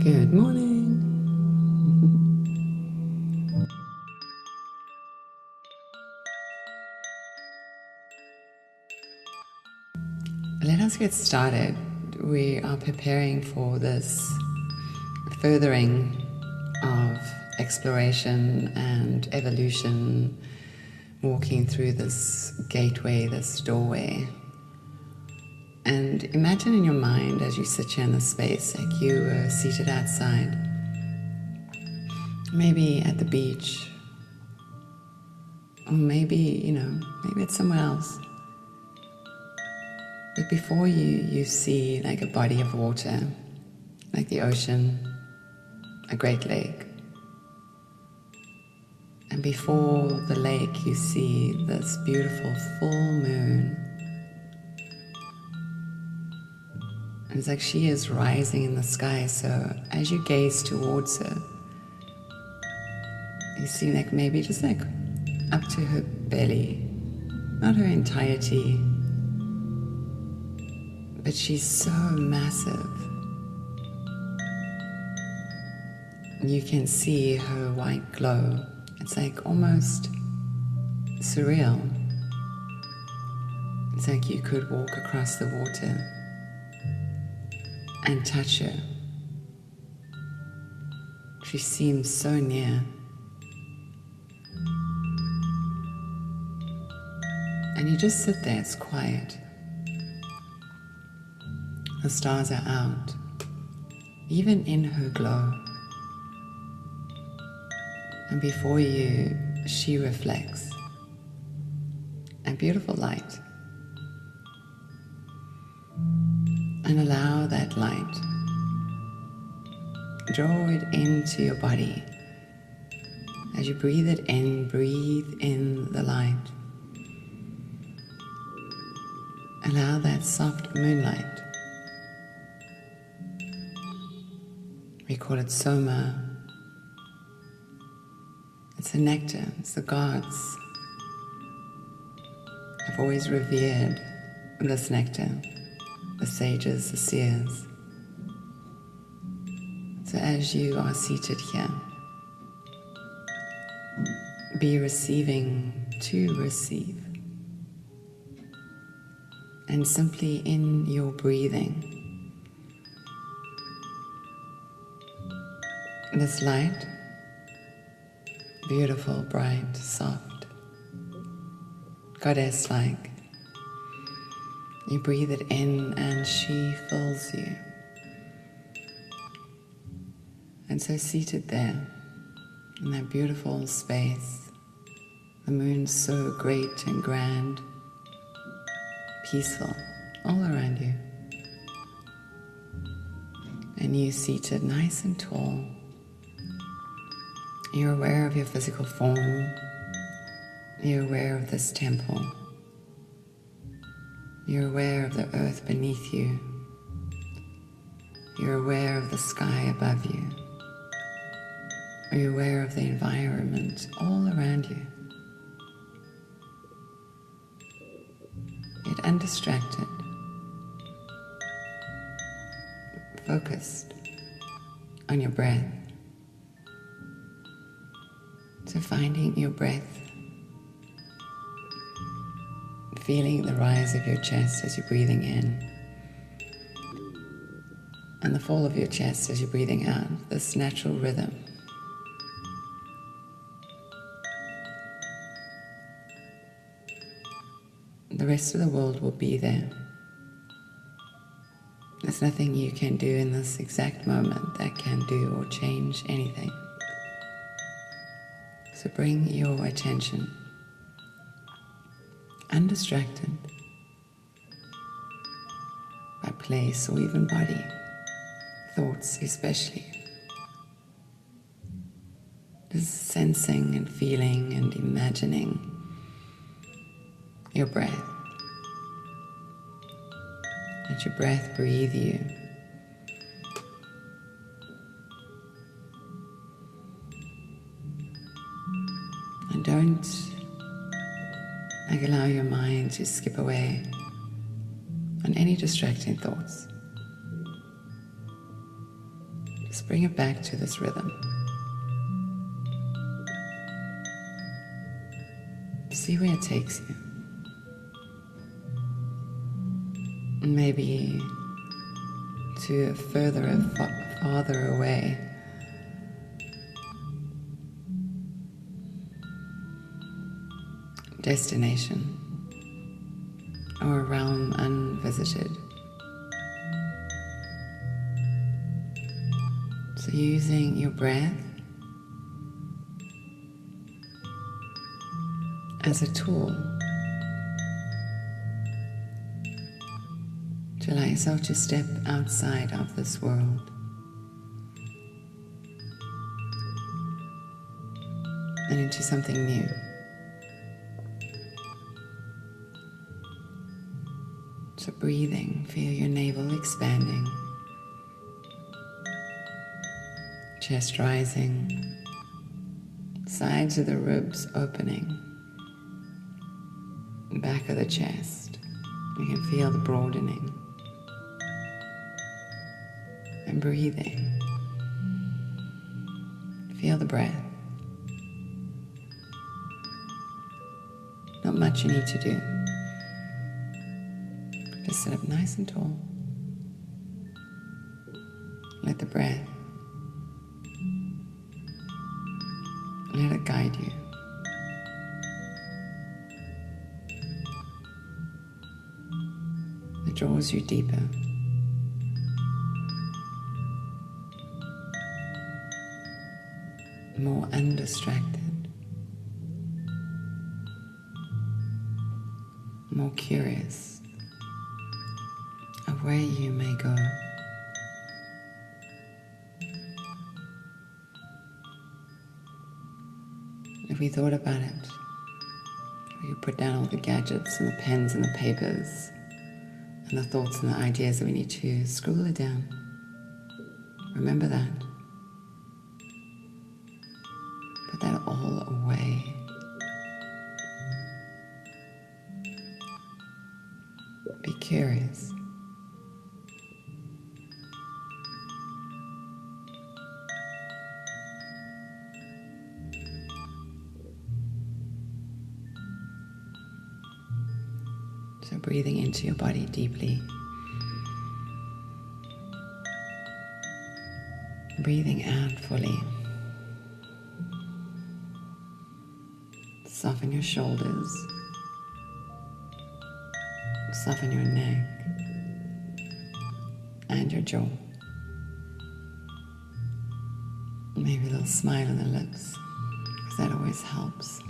Good morning. Let us get started. We are preparing for this furthering of exploration and evolution, walking through this gateway, this doorway. And imagine in your mind as you sit here in this space, like you were seated outside, maybe at the beach, or maybe, maybe it's somewhere else. But before you see like a body of water, like the ocean, a great lake. And before the lake, you see this beautiful full moon. And it's like she is rising in the sky, so as you gaze towards her, you see like maybe just like up to her belly, not her entirety, but she's so massive. You can see her white glow. It's like almost surreal. It's like you could walk across the water and touch her. She seems so near. And you just sit there, it's quiet. The stars are out, even in her glow. And before you, she reflects a beautiful light. And allow that light, draw it into your body. As you breathe it in, breathe in the light. Allow that soft moonlight. We call it soma. It's a nectar, it's the gods. I've always revered this nectar, the sages, the seers. So as you are seated here, be receiving to receive. And simply in your breathing, this light, beautiful, bright, soft, goddess-like. You breathe it in and she fills you. And so seated there, in that beautiful space, the moon's so great and grand, peaceful, all around you. And you seated nice and tall. You're aware of your physical form. You're aware of this temple. You're aware of the earth beneath you. You're aware of the sky above you. You're aware of the environment all around you. Yet undistracted, focused on your breath. So finding your breath, feeling the rise of your chest as you're breathing in, and the fall of your chest as you're breathing out, this natural rhythm. The rest of the world will be there. There's nothing you can do in this exact moment that can do or change anything. So bring your attention, undistracted by place or even body, thoughts especially. Just sensing and feeling and imagining your breath. Let your breath breathe you. And don't allow your mind to skip away on any distracting thoughts. Just bring it back to this rhythm. See where it takes you. Maybe to a farther away. Destination, or a realm unvisited. So using your breath as a tool to allow yourself to step outside of this world and into something new. So breathing, feel your navel expanding, chest rising, sides of the ribs opening, back of the chest. You can feel the broadening. And breathing. Feel the breath. Not much you need to do. Just sit up nice and tall. Let the breath, let it guide you. It draws you deeper. More undistracted. More curious of where you may go. If we thought about it, we could put down all the gadgets and the pens and the papers and the thoughts and the ideas that we need to scribble it down. Remember that. Put that all away. Be curious. So breathing into your body deeply. Breathing out fully. Soften your shoulders. Soften your neck and your jaw. Maybe a little smile on the lips, because that always helps.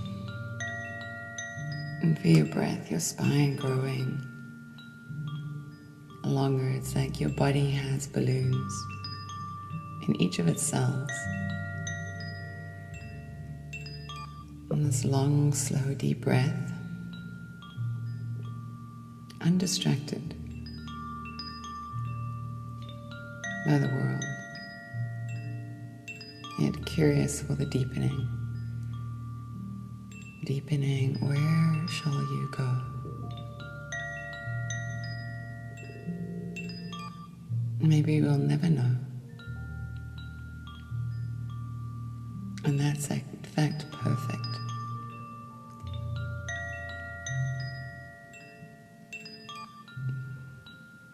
And feel your breath, your spine growing longer. It's like your body has balloons in each of its cells. And this long, slow, deep breath, undistracted by the world, yet curious for the deepening. Deepening, where shall you go? Maybe we'll never know. And that's in fact perfect.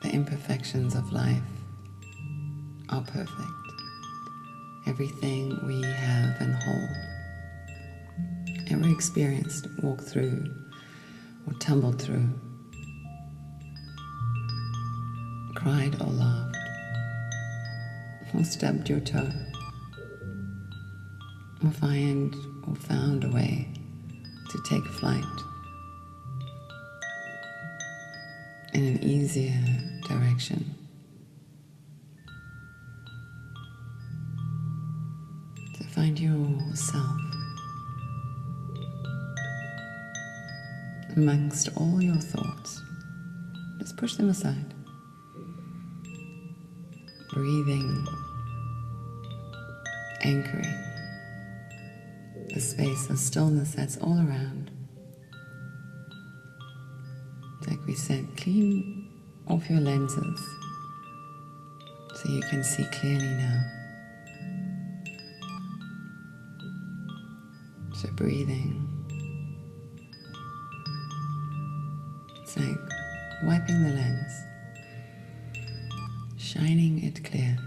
The imperfections of life are perfect. Everything we have and hold, ever experienced, walked through, or tumbled through, cried or laughed, or stubbed your toe, or found a way to take flight in an easier direction. To find yourself amongst all your thoughts. Just push them aside. Breathing, anchoring the space of stillness that's all around. Like we said, clean off your lenses so you can see clearly now. So breathing, it's like wiping the lens, shining it clear.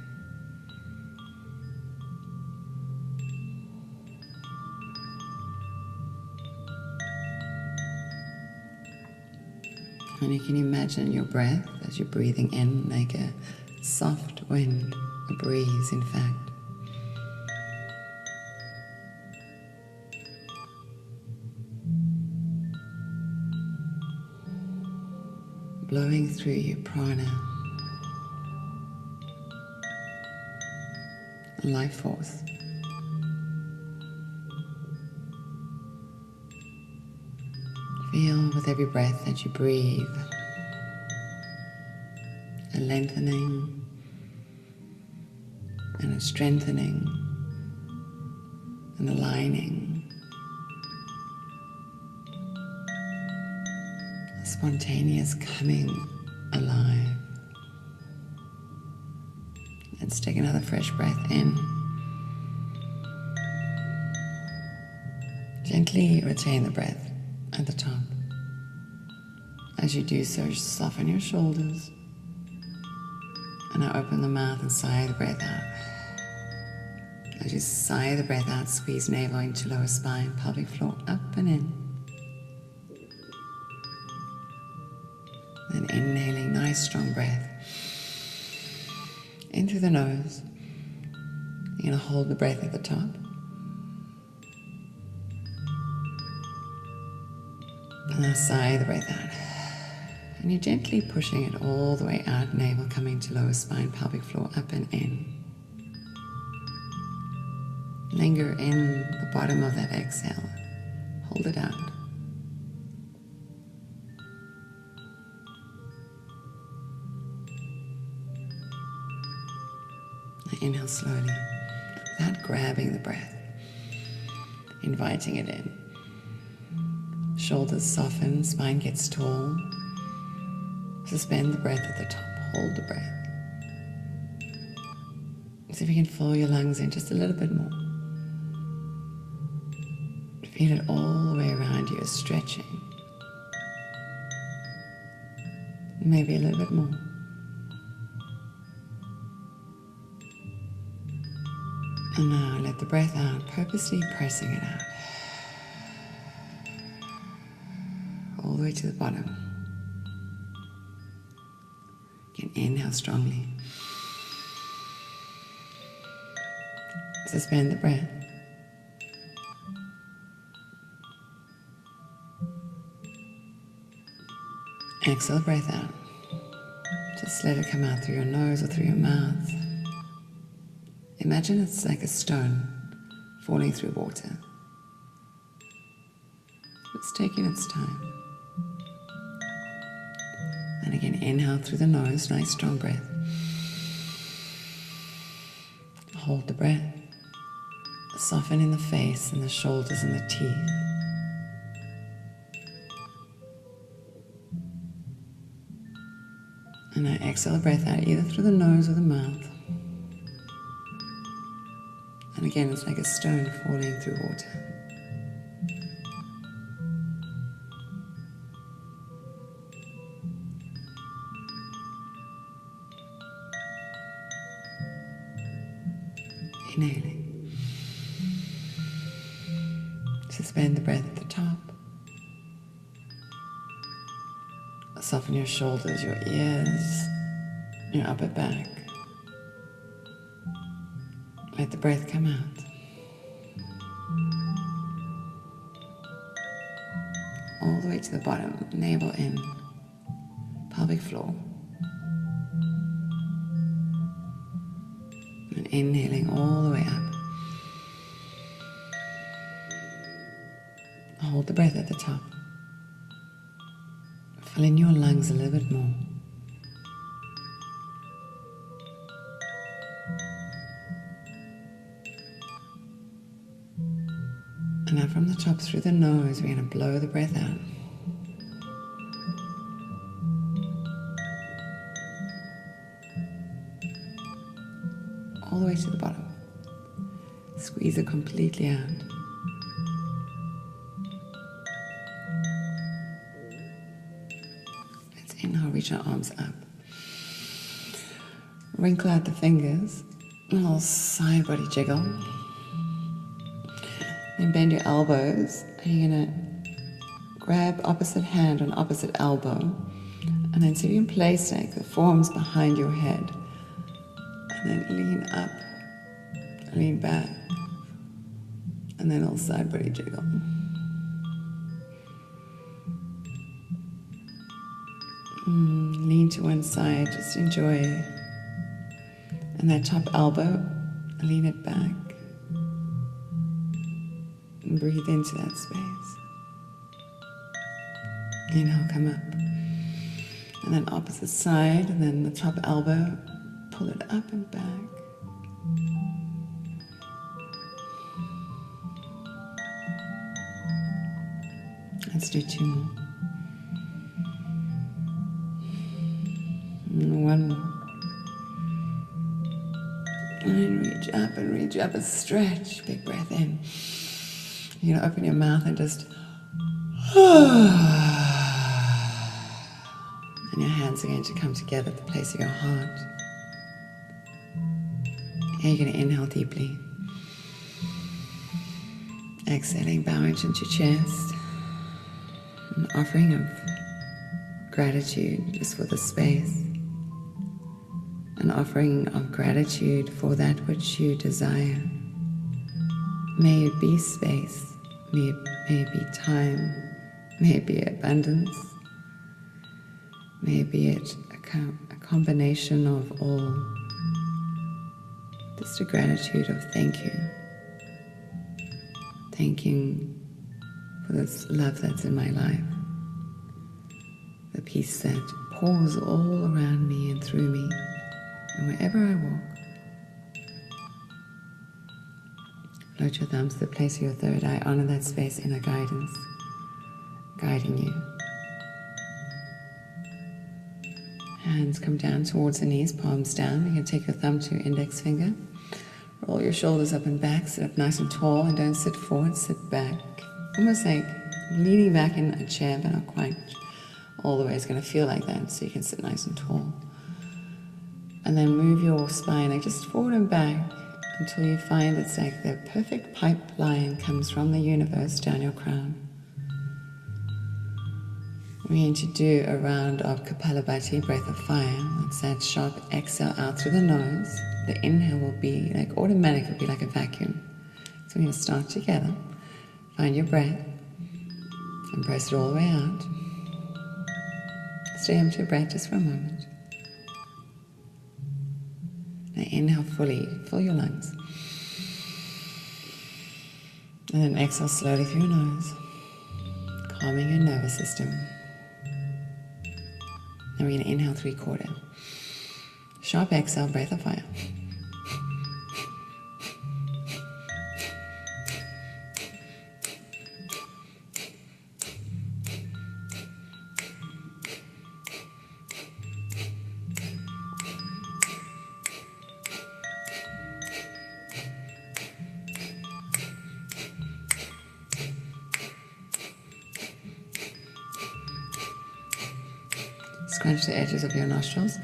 And you can imagine your breath as you're breathing in like a soft wind, a breeze in fact. Blowing through your prana, life force. Feel with every breath that you breathe, a lengthening and a strengthening, an aligning, a spontaneous coming alive. Let's take another fresh breath in. Gently retain the breath at the top. As you do so, soften your shoulders. And now open the mouth and sigh the breath out. As you sigh the breath out, squeeze navel into lower spine, pelvic floor up and in. Then inhaling, nice strong breath. In through the nose. You're going to hold the breath at the top. And now sigh the breath out. And you're gently pushing it all the way out, navel coming to lower spine, pelvic floor up and in. Linger in the bottom of that exhale. Hold it out. Now inhale slowly, without grabbing the breath, inviting it in. Shoulders soften, spine gets tall. Suspend the breath at the top, hold the breath. See if you can fill your lungs in just a little bit more. Feel it all the way around you as stretching. Maybe a little bit more. And now let the breath out, purposely pressing it out. All the way to the bottom. You can inhale strongly. Suspend the breath. Exhale the breath out. Just let it come out through your nose or through your mouth. Imagine it's like a stone falling through water. It's taking its time. And again, inhale through the nose, nice strong breath. Hold the breath. Soften in the face and the shoulders and the teeth. And now exhale the breath out either through the nose or the mouth. And again, it's like a stone falling through water. Inhaling. Suspend the breath at the top. Soften your shoulders, your ears, your upper back. Let the breath come out. All the way to the bottom, navel in, pelvic floor. And inhaling all the way up. Hold the breath at the top. Fill in your lungs a little bit more. And now from the top through the nose, we're going to blow the breath out. All the way to the bottom. Squeeze it completely out. reach our arms up. Wrinkle out the fingers, a little side body jiggle. Then bend your elbows, and you're going to grab opposite hand on opposite elbow, and then see if you can place like the forearms behind your head, and then lean up, lean back, and then a little side body jiggle. Lean to one side, just enjoy. And that top elbow, lean it back. And breathe into that space. Inhale, come up. And then opposite side, and then the top elbow, pull it up and back. Let's do 2 more. And 1 more. And reach up and stretch. Big breath in. You're going to open your mouth and just... And your hands are going to come together at the place of your heart. And you're going to inhale deeply. Exhaling, bowing into your chest. An offering of gratitude just for the space. An offering of gratitude for that which you desire. May it be space, may it be time, may it be abundance, may it be a combination of all. Just a gratitude of thank you. Thanking for this love that's in my life. The peace that pours all around me and through me. And wherever I walk, float your thumbs to the place of your third eye. Honor that space, inner guidance, guiding you. Hands come down towards the knees, palms down. You can take your thumb to your index finger. Roll your shoulders up and back. Sit up nice and tall, and don't sit forward, sit back. Almost like leaning back in a chair, but not quite all the way. It's going to feel like that, so you can sit nice and tall. And then move your spine like just forward and back until you find it's like the perfect pipeline comes from the universe down your crown. We're going to do a round of Kapalabhati, breath of fire. It's that sharp exhale out through the nose. The inhale will be like automatic, it'll be like a vacuum. So we're going to start together. Find your breath and press it all the way out. Stay into your breath just for a moment. Now inhale fully, fill your lungs. And then exhale slowly through your nose, calming your nervous system. Now we're going to inhale 3/4. Sharp exhale, breath of fire. Scrunch the edges of your nostrils.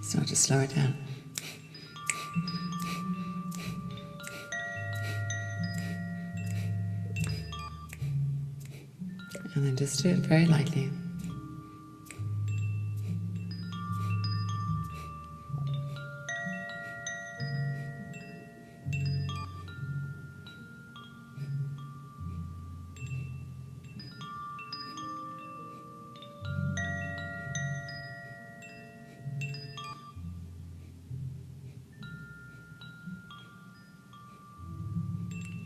Start to slow it down. And then just do it very lightly.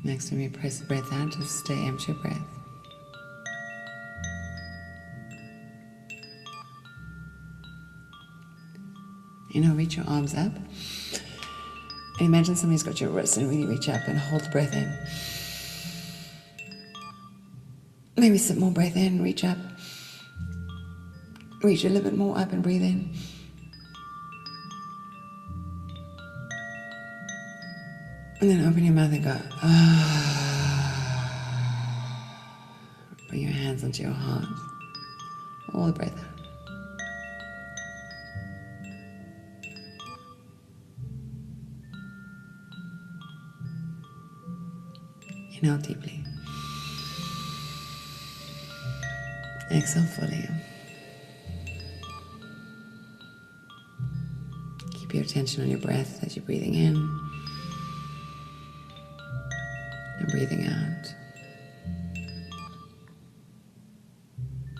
Next, when you press the breath out, just stay empty your breath. Reach your arms up. And imagine somebody's got your wrist and really reach up and hold the breath in. Maybe some more breath in, reach up. Reach a little bit more up and breathe in. And then open your mouth and go, Bring your hands onto your heart. All the breath out. Inhale deeply. Exhale fully. Keep your attention on your breath as you're breathing in and breathing out.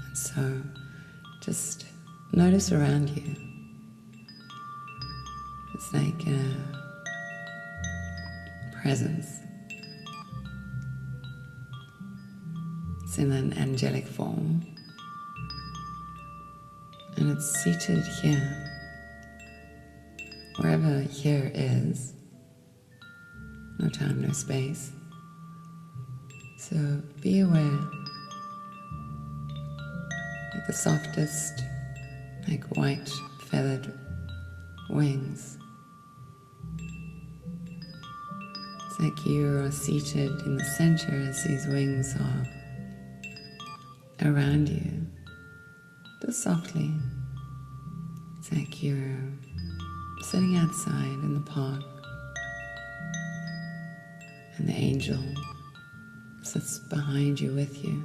And so just notice around you. It's like a presence. It's in an angelic form. And it's seated here. Wherever here is. No time, no space. So be aware. Like the softest, like white feathered wings. It's like you are seated in the center as these wings are around you. Just softly. It's like you're sitting outside in the park and the angel sits behind you with you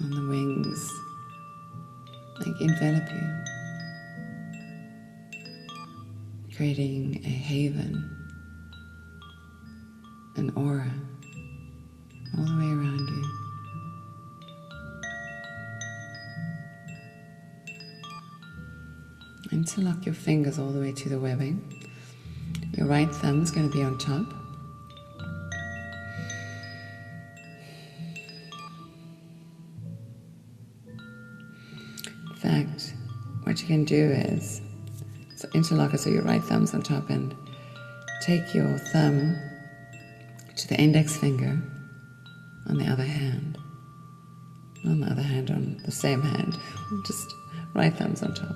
on the wings, like envelop you, creating a haven, an aura all the way around you. Interlock your fingers all the way to the webbing. Your right thumb is going to be on top. In fact, what you can do is, so interlock it so your right thumb's on top and take your thumb to the index finger on the other hand. On the other hand, on the same hand, just right thumb's on top.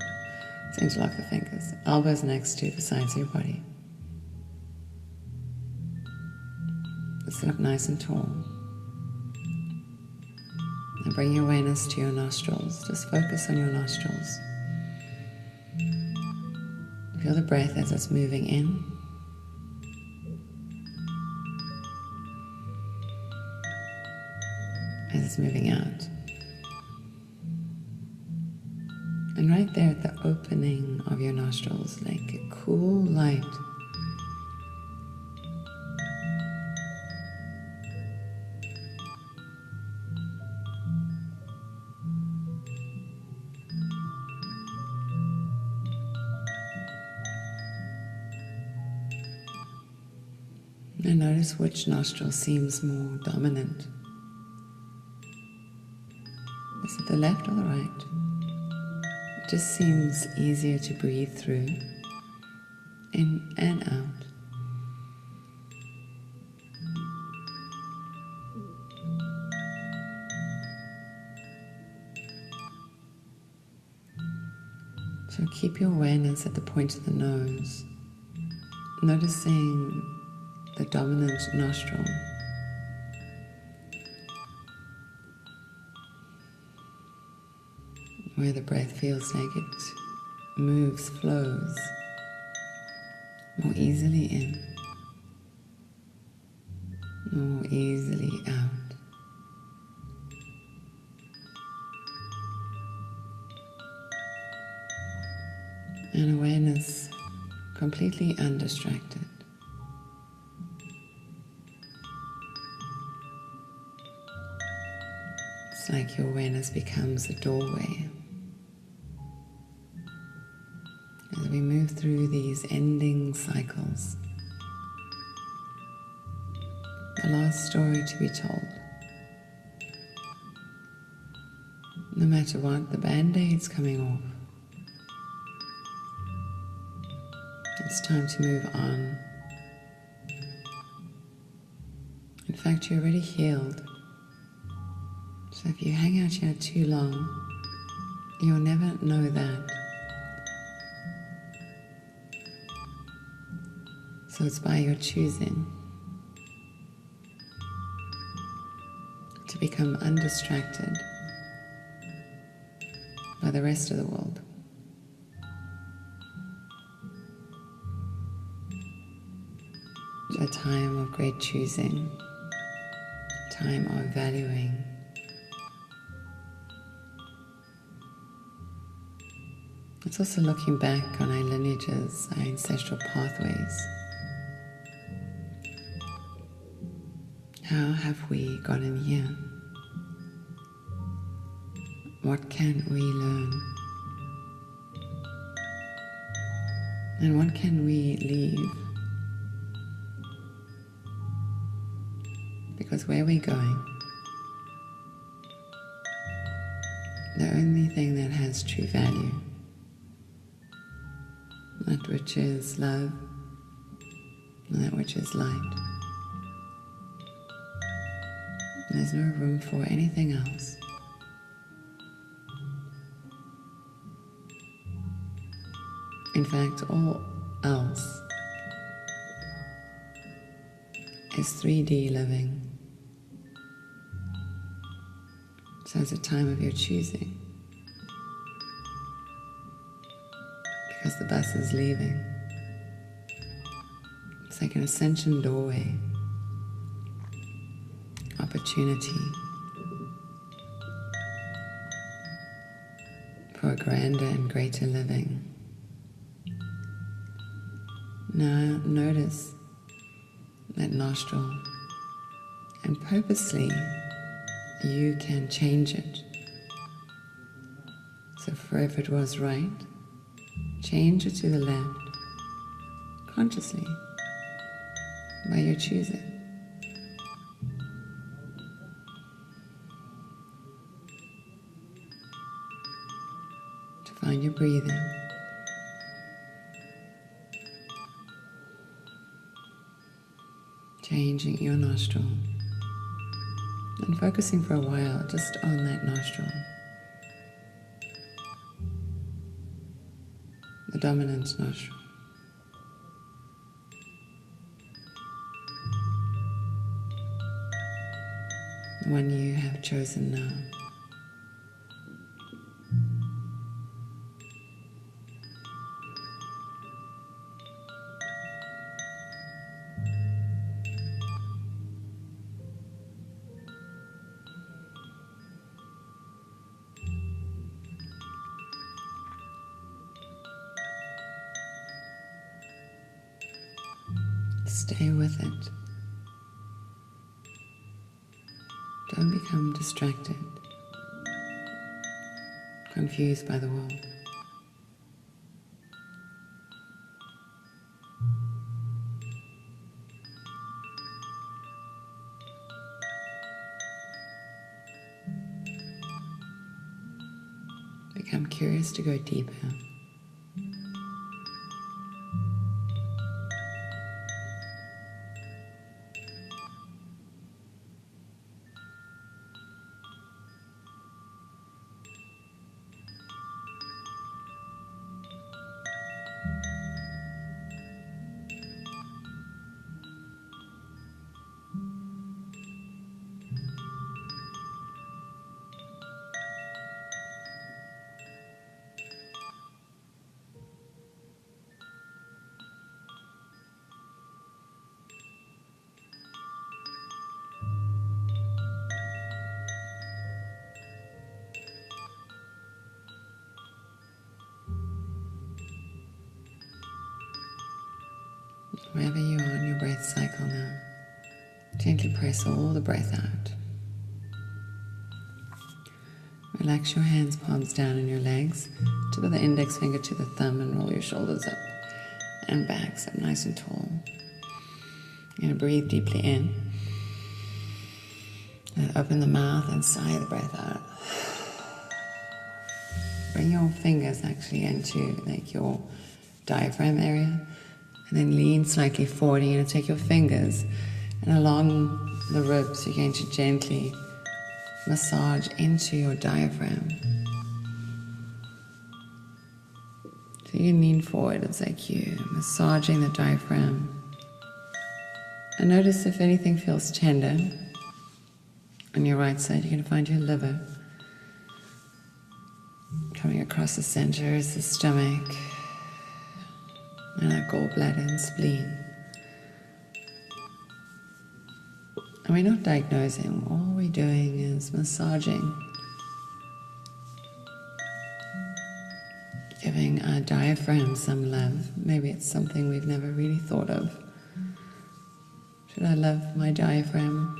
So interlock the fingers. Elbows next to the sides of your body. Sit up nice and tall. And bring your awareness to your nostrils. Just focus on your nostrils. Feel the breath as it's moving in. As it's moving out. And right there at the opening of your nostrils, like a cool light. And notice which nostril seems more dominant. Is it the left or the right? It just seems easier to breathe through, in and out. So keep your awareness at the point of the nose, noticing the dominant nostril. Where the breath feels like it moves, flows more easily in, more easily out. And awareness completely undistracted. It's like your awareness becomes a doorway. As we move through these ending cycles, the last story to be told. No matter what, the band-aid's coming off. It's time to move on. In fact, you're already healed. So if you hang out here too long, You'll never know that. So it's by your choosing to become undistracted by the rest of the world. It's a time of great choosing, time of valuing. It's also looking back on our lineages, our ancestral pathways. How have we gotten here? What can we learn? And what can we leave? Because where we're going, the only thing that has true value, that which is love, and that which is light. And there's no room for anything else. In fact, all else is 3D living. So it's a time of your choosing. Because the bus is leaving. It's like an ascension doorway. Opportunity for a grander and greater living. Now notice that nostril, and purposely you can change it. So if it was right, change it to the left, consciously, by your choosing. To find your breathing. Changing your nostril. And focusing for a while just on that nostril. The dominant nostril. The one you have chosen now. Stay with it. Don't become distracted, confused by the world. Become curious to go deeper. Wherever you are in your breath cycle now, gently press all the breath out. Relax your hands, palms down on your legs, tip of the index finger to the thumb, and roll your shoulders up and back, so nice and tall. You're going to breathe deeply in. And open the mouth and sigh the breath out. Bring your fingers actually into like your diaphragm area. And then lean slightly forward. You're going to take your fingers and along the ribs, you're going to gently massage into your diaphragm. So you lean forward, it's like you massaging the diaphragm. And notice if anything feels tender. On your right side, you're going to find your liver. Coming across the center is the stomach, and our gallbladder and spleen. And we're not diagnosing, all we're doing is massaging, giving our diaphragm some love. Maybe it's something we've never really thought of. Should I love my diaphragm?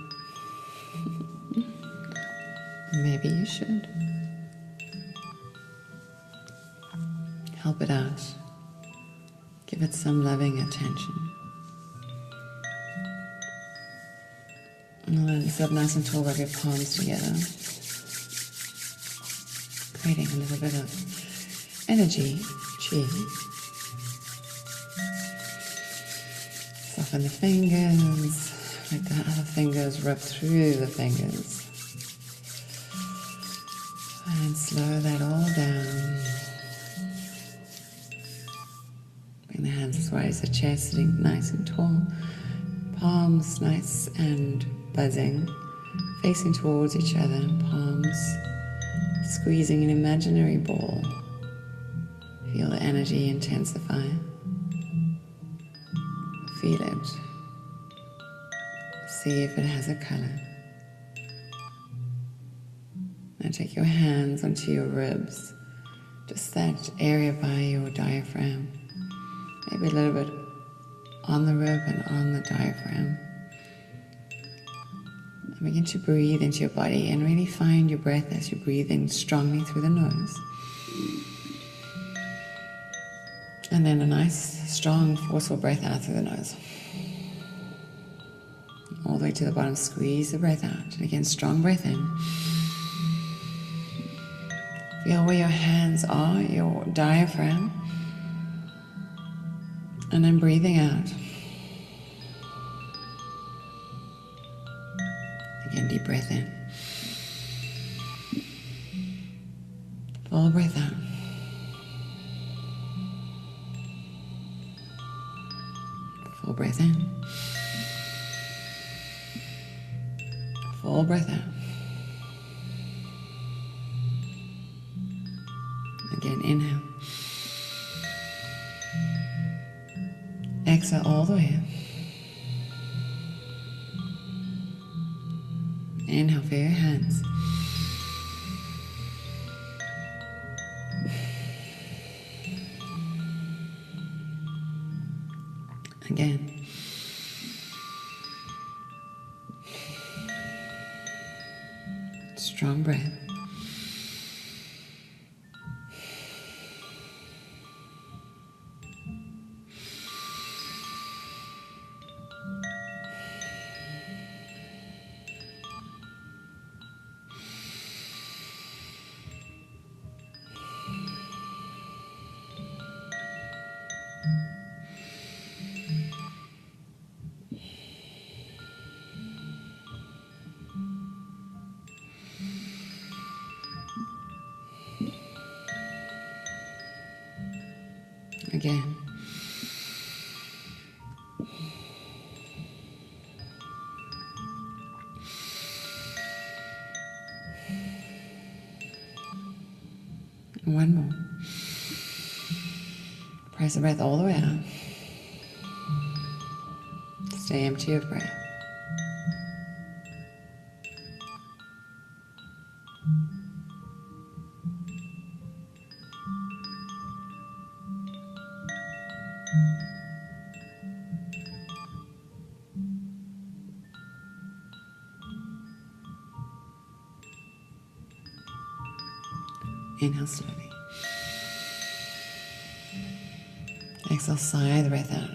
Maybe you should. Help it out. Give it some loving attention. And then sit up nice and tall, rub your palms together. Creating a little bit of energy, chi. Soften the fingers, let the other fingers rub through the fingers. And slow that all down. Bring the hands as wide as the chest, sitting nice and tall. Palms nice and buzzing, facing towards each other. Palms squeezing an imaginary ball. Feel the energy intensify. Feel it. See if it has a color. Now take your hands onto your ribs, just that area by your diaphragm. Maybe a little bit on the rib and on the diaphragm. And begin to breathe into your body and really find your breath as you breathe in strongly through the nose. And then a nice, strong, forceful breath out through the nose. All the way to the bottom, squeeze the breath out. And again, strong breath in. Feel where your hands are, your diaphragm. And then breathing out. Again, deep breath in. Full breath out. Full breath in. Full breath out. Again, inhale. Exhale all the way up. Inhale for your hands. Again. Strong breath. Again. And one more. Press the breath all the way out. Stay empty of breath. Inhale slowly. Exhale, sigh the breath out.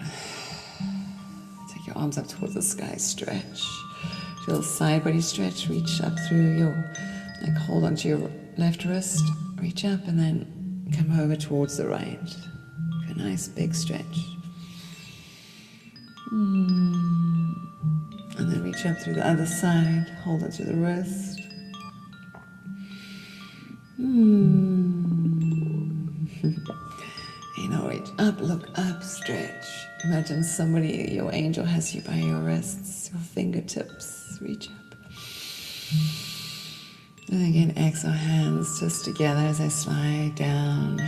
Take your arms up towards the sky, stretch. Feel the side body stretch, reach up through your, like hold onto your left wrist, reach up and then come over towards the right. A nice big stretch. And then reach up through the other side, hold onto the wrist. stretch. Imagine somebody, your angel, has you by your wrists, your fingertips. Reach up. And again, exhale, hands just together as they slide down.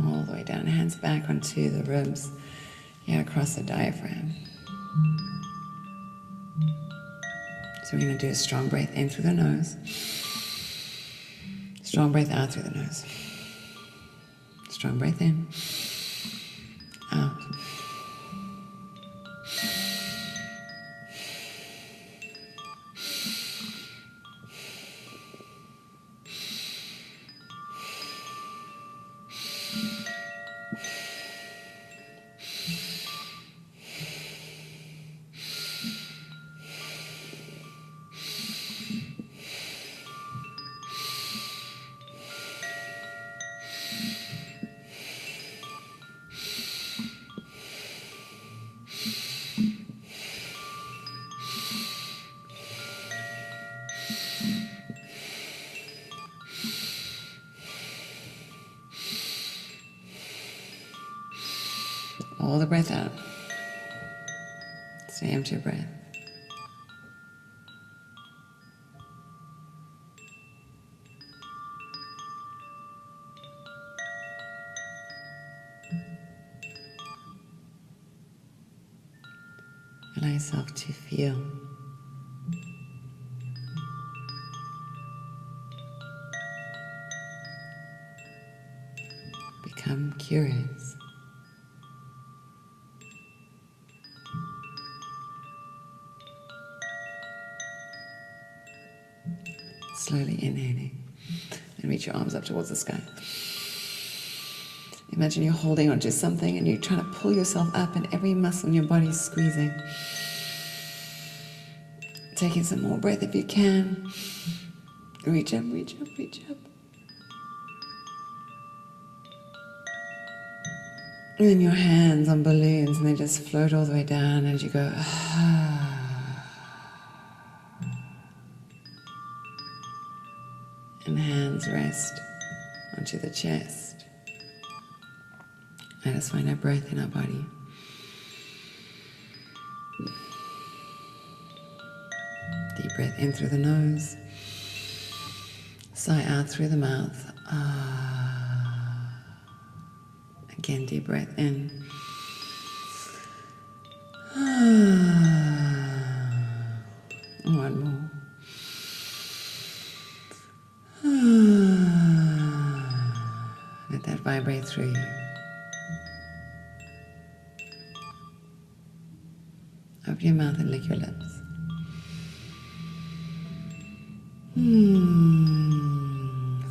All the way down, hands back onto the ribs, across the diaphragm. So we're going to do a strong breath in through the nose, strong breath out through the nose. Strong breath in, out. Hold the breath out. Stay empty your breath. Allow yourself to feel. Become curious. Slowly inhaling and reach your arms up towards the sky. Imagine you're holding onto something and you're trying to pull yourself up and every muscle in your body is squeezing. Taking some more breath if you can. Reach up, reach up, reach up. And then your hands on balloons and they just float all the way down as you go. And hands rest onto the chest. Let us find our breath in our body. Deep breath in through the nose. Sigh out through the mouth. Again, deep breath in. One more. Let that vibrate through you. Open your mouth and lick your lips.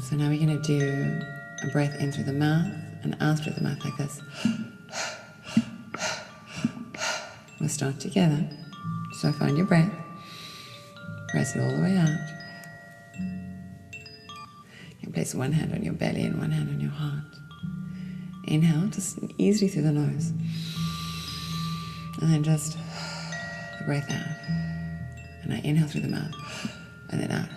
So now we're going to do a breath in through the mouth and out through the mouth like this. We'll start together. So find your breath. Press it all the way out. You can place one hand on your belly and one hand on your heart. Inhale, just easily through the nose. And then just the breath out. And I inhale through the mouth. And then out.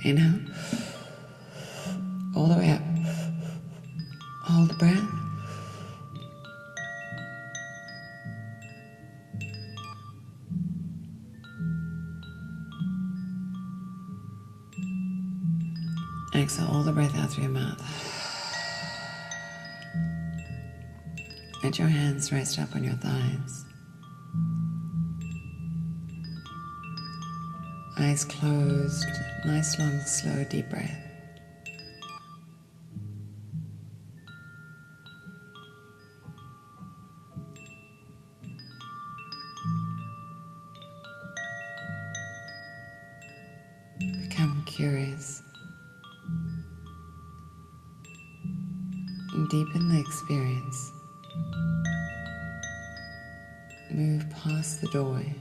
Inhale, all the way up. Hold the breath. Exhale all the breath out through your mouth. Let your hands rest up on your thighs. Eyes closed, nice long slow deep breath. curious. And deepen the experience. Move past the doorway.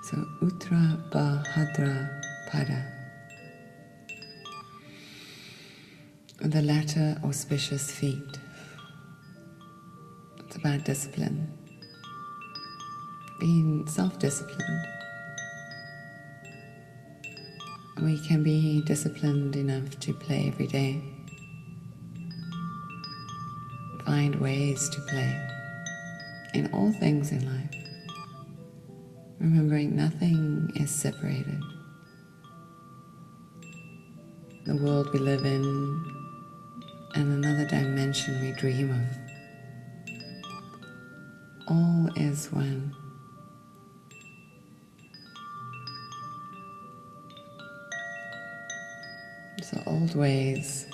So Uttra Bahadra Pada. The latter auspicious feet. It's about discipline. Being self-disciplined. We can be disciplined enough to play every day. Find ways to play in all things in life. Remembering nothing is separated. The world we live in and another dimension we dream of. All is one. So old ways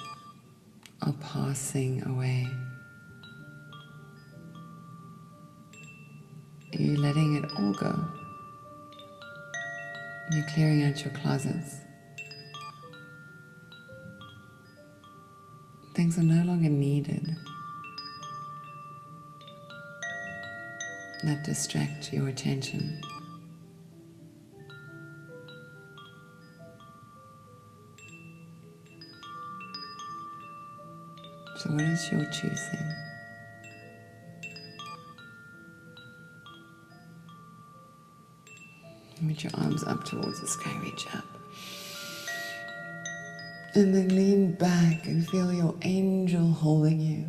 are passing away. You're letting it all go. You're clearing out your closets. Things are no longer needed that distract your attention. So what is your choosing? Put your arms up towards the sky, reach up. And then lean back and feel your angel holding you.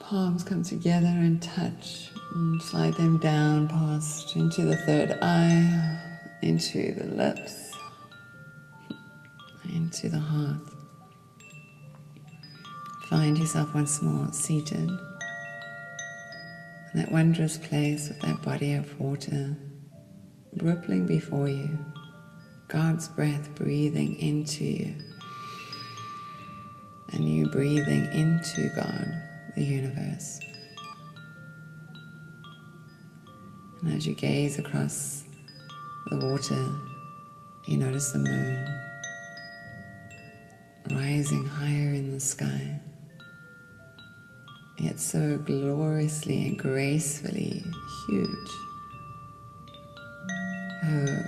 Palms come together and touch. And slide them down past into the third eye, into the lips, into the heart. Find yourself once more seated. In that wondrous place with that body of water rippling before you, God's breath breathing into you, and you breathing into God, the universe. And as you gaze across the water, you notice the moon rising higher in the sky, yet so gloriously and gracefully huge. Her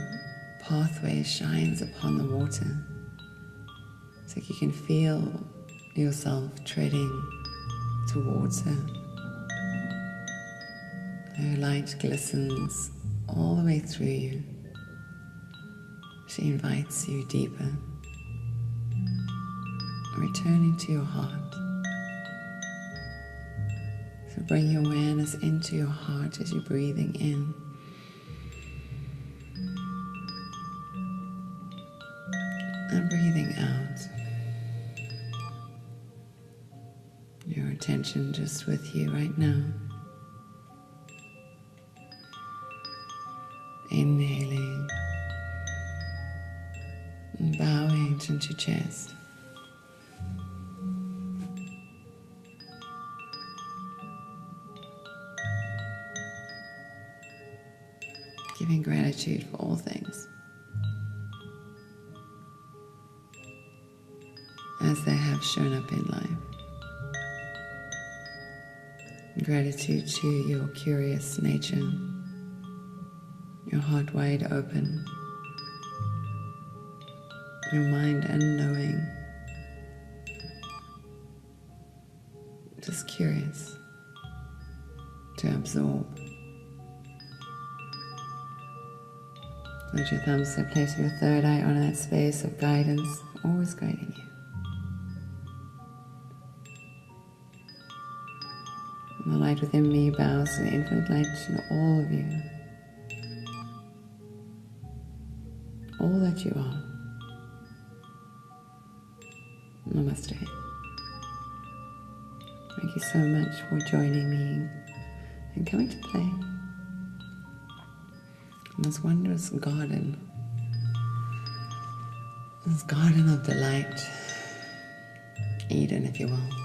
pathway shines upon the water. It's like you can feel yourself treading towards her. Her light glistens all the way through you. She invites you deeper, returning to your heart. So bring your awareness into your heart as you're breathing in. And breathing out. Your attention just with you right now. Inhaling and bowing into your chest. Giving gratitude for all things as they have shown up in life. Gratitude to your curious nature, your heart wide open, your mind unknowing, just curious to absorb. Let your thumbs so place your third eye on that space of guidance, always guiding you. And the light within me bows to the infinite light in all of you. All that you are. Namaste. Thank you so much for joining me and coming to play. this wondrous garden, this garden of delight, Eden, if you will.